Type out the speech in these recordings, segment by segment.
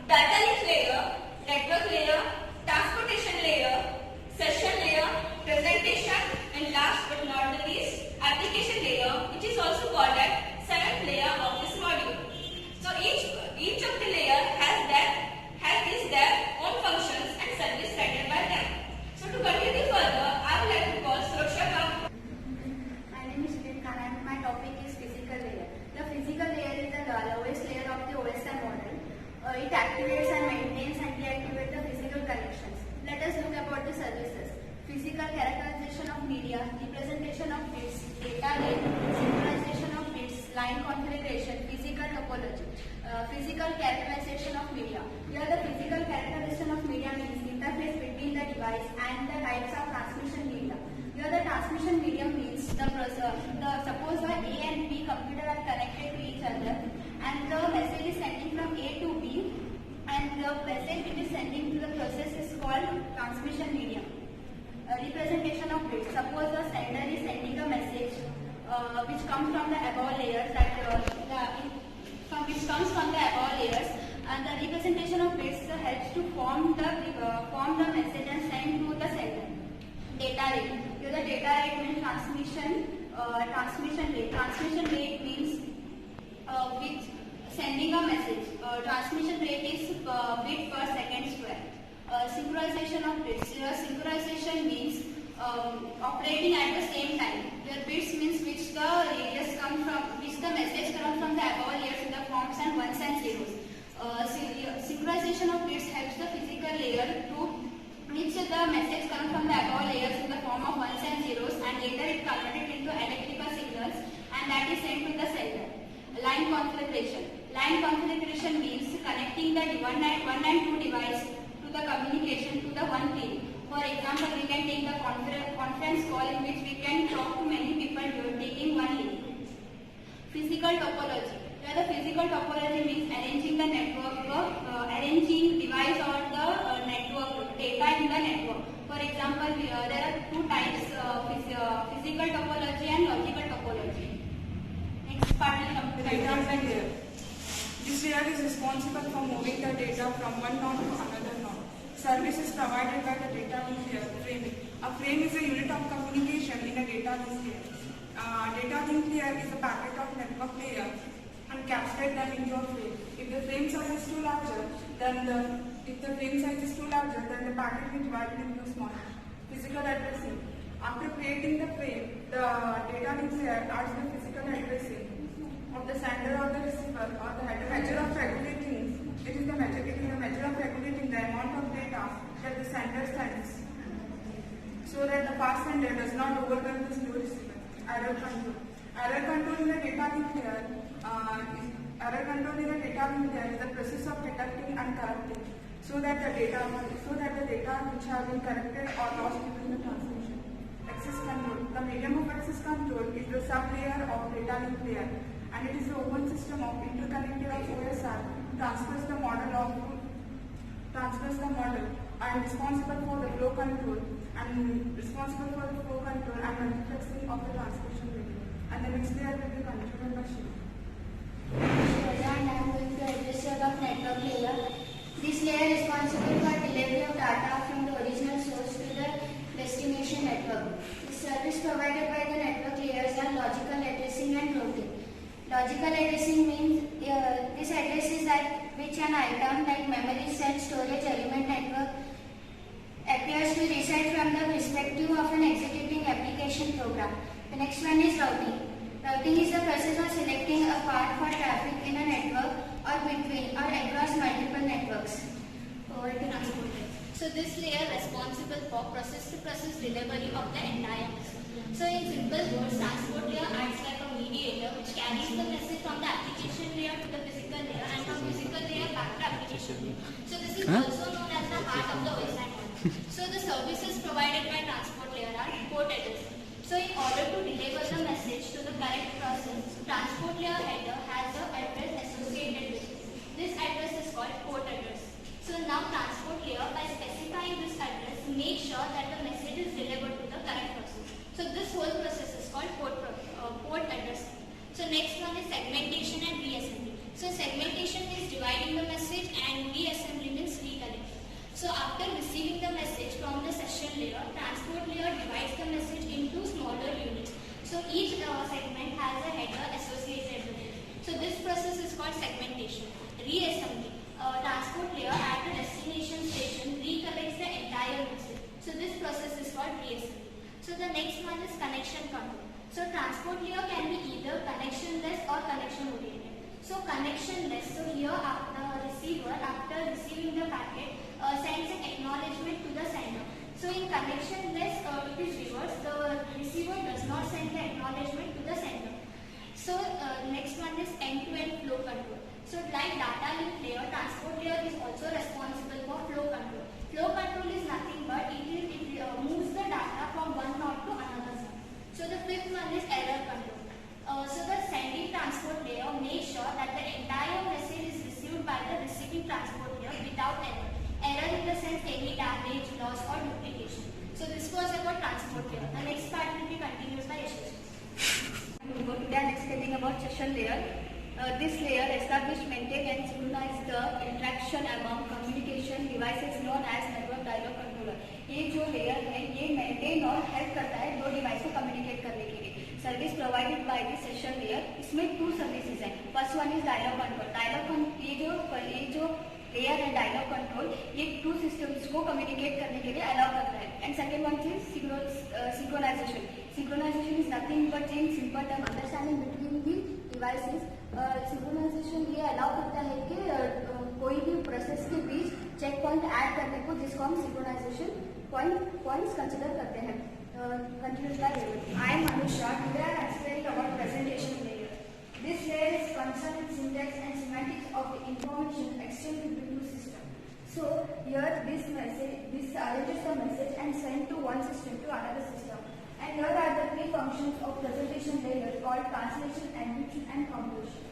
data link layer, network layer, transportation layer, session layer, presentation, and last but not the least, application layer, which is also called as seventh layer of this module. So each of the layer has their own functions and service rendered by them. So to continue further, I would like to call Sureksha Kaur. My name is Shilpa and my topic is physical layer. The physical layer is the lowest layer of the OSI model. It activates and maintains and deactivates the physical connections. Let us look about the services. Physical characterization of media, representation of bits, data rate, synchronization of bits, line configuration, physical topology. Physical characterization of media. Here the physical characterization of media means interface between the device and the types of transmission media. Here the transmission medium means suppose the A and B computer are connected to each other and the message is sending from A to B and the message it is sending to the process is called transmission medium. Representation of bits. Suppose the sender is sending a message which comes from the above layers and the representation of bits helps to form the message and send to the sender. Data rate. Here the data rate means transmission rate. Transmission rate means which sending a message. Transmission rate is bit per second square. Synchronization of bits. Here synchronization means operating at the same time. Here bits means which the radius comes from, which the message comes from the above layers in the forms and ones and zeros. Synchronization of bits helps the physical layer to which the message comes from the above layers in the form of ones and zeros and later it converted into electrical signals and that is sent to the sender. Line configuration. Line configuration means connecting the one and two device to the communication to the one pin. For example, we can take the conference call in which we can talk to many people taking one link. Physical topology. Here the physical topology means arranging the network, arranging device or the network data in the network. For example, there are two types of physical topology and logical topology. Next part is data layer. This layer is responsible for moving the data from one node to another node. Service is provided by the data link layer framing. A frame is a unit of communication in a data link layer. Data link layer is a packet of network layer and captured them into a frame. If the frame size is too larger, then the packet will be divided into small. Physical addressing. After creating the frame, the data link layer adds the physical addressing of the sender or the receiver or the measure of regulating. It is a measure of regulating the amount of data that the sender sends, so that the fast sender does not overwhelm the slow receiver. Error control. Error control in the data link layer. Is the process of detecting and correcting, so that the data which have been corrected or lost during the transmission. Access control. The medium of access control is the sub-layer of data link layer, and it is the open system of interconnected of OSI transfers the model and responsible for the flow control and multiplexing of the transmission radio. And the next layer will be controlled by Shiva. and I am going to address the network layer. This layer is responsible for delivery of data from the original source to the destination network. The service provided by the network layers are logical addressing and routing. Logical addressing means this address is at which an item like memory cell storage element network appears to reside from the perspective of an executing application program. The next one is routing. Routing is the process of selecting a path for traffic in a network or between or across multiple networks. Over to transporter. So this layer responsible for process-to-process delivery of the entire message. So in simple words, transport layer acts like a mediator which carries the message from the application layer to the physical layer and from physical layer back to application layer. So this is also known as the heart of the OSI model. So the services provided by transport layer are port addressing. So in order to deliver the message to the correct process, transport layer header has the address associated with it. This address is called port address. So now transport layer, by specifying this address, make sure that the message is delivered to the correct process. So this whole process is called port addressing. So next one is segmentation and reassembly. So segmentation is dividing the message and reassembly control. So transport layer can be either connectionless or connection oriented. So connectionless, so here the receiver after receiving the packet sends an acknowledgement to the sender. So in connectionless it is reverse, the receiver does not send the acknowledgement to the sender. So next one is end-to-end flow control. So like data link layer, transport layer is also responsible for flow control. Flow control is nothing but it moves the data from one node to another node. So the fifth one is error control. So the sending transport layer makes sure that the entire message is received by the receiving transport layer without error. Error in the sense any damage, loss or duplication. So this was about transport layer. The next part will be continued by Yashish. We are next telling about session layer. This layer establish, maintain and synchronize the interaction among communication devices known as network dialog controller. ये जो layer है ये maintain और help करता है दो device को communicate करने के लिए. Service provided by the session layer. इसमें 2 सर्विसेज हैं. First one is dialogue control. ये जो लेयर है डायलॉग कंट्रोल ये 2 सिस्टम्स को कम्युनिकेट करने के लिए अलाउ करता है. And second one is synchronisation. Synchronisation is nothing but in simple term understanding between the devices. Synchronisation ये अलाउ करता है कि कोई भी प्रोसेस के बीच चेक पॉइंट ऐड करने को जिसको हम सिंक्रोनाइजेशन पॉइंट्स कंसिडर करते हैं. Continuous by Revit. I am Anusha. Today I am explaining about presentation layer. This layer is concerned with syntax and semantics of the information exchanged between two systems. So here this arranges the message and sent to one system to another system. And here are the 3 functions of presentation layer called translation, encryption and compression.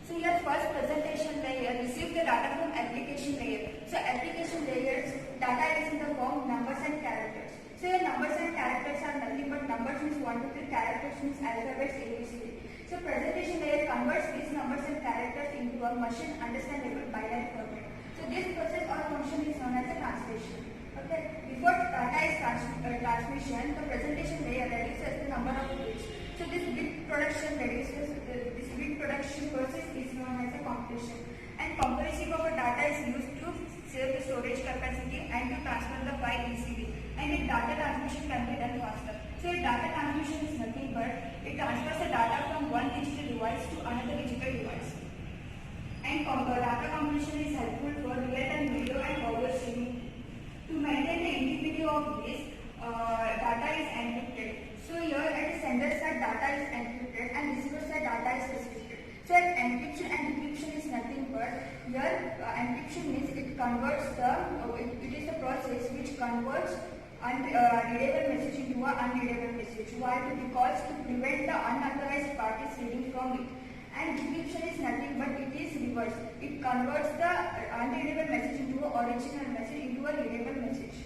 So here first presentation layer receives the data from application layer. So application layer's data is in the form numbers and characters. So here numbers and characters are nothing but numbers means 1 to 3, characters means alphabets ABCD. So presentation layer converts these numbers and characters into a machine understandable binary format. So this process or function is known as a translation. Okay. Before data is transmission, the presentation layer reduces the number of bits. So this bit production reduces this bit production process is known as a compression. And compression of a data is used to save the storage capacity and to transfer the file easily. And the data transmission can be done faster. So data transmission is nothing but it transfers the data from one digital device to another digital device. And data compression is helpful for real-time video and audio streaming. To maintain the integrity of this, data is encrypted. So here at the sender side data is encrypted and receiver side data is restricted. So encryption and decryption is nothing but here encryption means it converts it is the process which converts readable message into an unreadable message. Why? Because to prevent the unauthorized parties reading from it. And decryption is nothing but it is reverse. It converts the unreadable message into an original message into a readable message.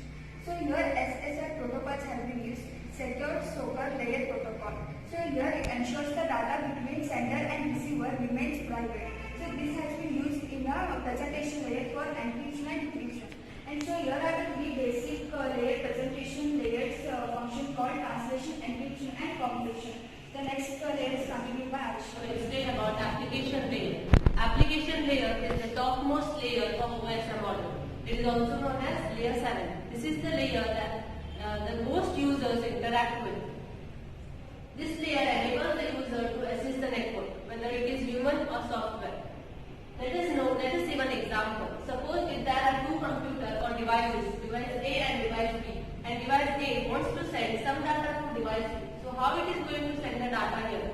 So here SSL protocols have been used, Secured Socket Layer Protocol. So here it ensures the data between sender and receiver remains private. So this has been used in a presentation layer for encryption and decryption. And so here are the 3 basic layer presentation layers function called translation, encryption and compression. The next layer is continued by Aisha. So explain about application layer. Application layer is the topmost layer of OSM model. It is also known as layer 7. This is the layer that the most users interact with. This layer enables the user to assist the network, whether it is human or software. Let us see one example. Suppose if there are 2 computers or devices, device A and device B, and device A wants to send some data to device B. So how it is going to send the data here?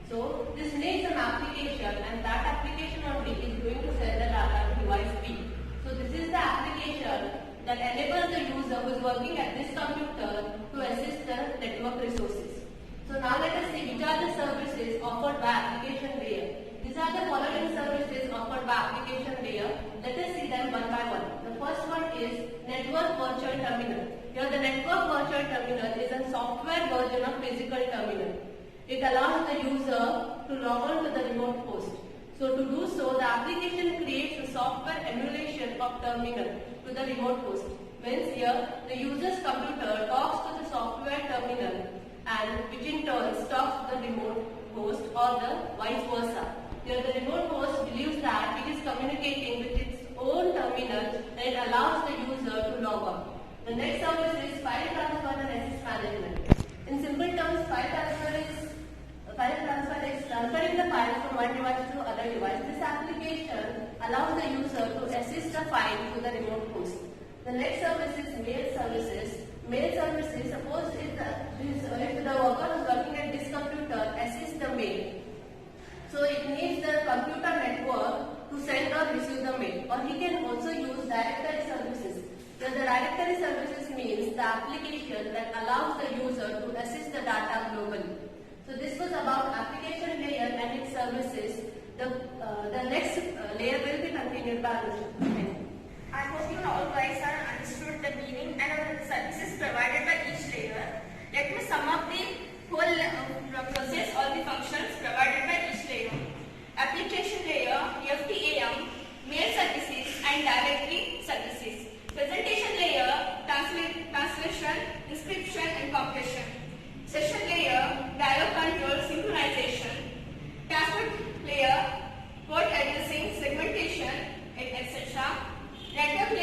So this needs an application, and that application only is going to send the data to device B. So this is the application that enables the user who is working at this computer to assist the network resources. So now let us see which are the services offered by application layer. These are the following services offered by application layer. Let us see them one by one. The first one is Network Virtual Terminal. Here the Network Virtual Terminal is a software version of physical terminal. It allows the user to log on to the remote host. So to do so, the application creates a software emulation of terminal to the remote host. Means here the user's computer talks to the software terminal, and which in turn talks to the remote host or the vice versa. Here the remote host believes that it is communicating with its own terminal and it allows the user to log on. The next service is file transfer and access management. In simple terms, file transfer remote host. The next service is mail services. Mail services, suppose if the worker is working at this computer, assist the mail. So it needs the computer network to send or receive the mail. Or he can also use directory services. So the directory services means the application that allows the user to access the data globally. So this was about application layer and its services. The next layer will be continued by Anusha. I hope you all guys have understood the meaning and the services provided by each layer. Let me sum up the whole process or the functions provided by each layer. Application layer, FTAM, mail services and directory services. Presentation layer, translation, inscription and compression. Session layer, dialog control, synchronization. Transport layer, port addressing, segmentation, etc. Network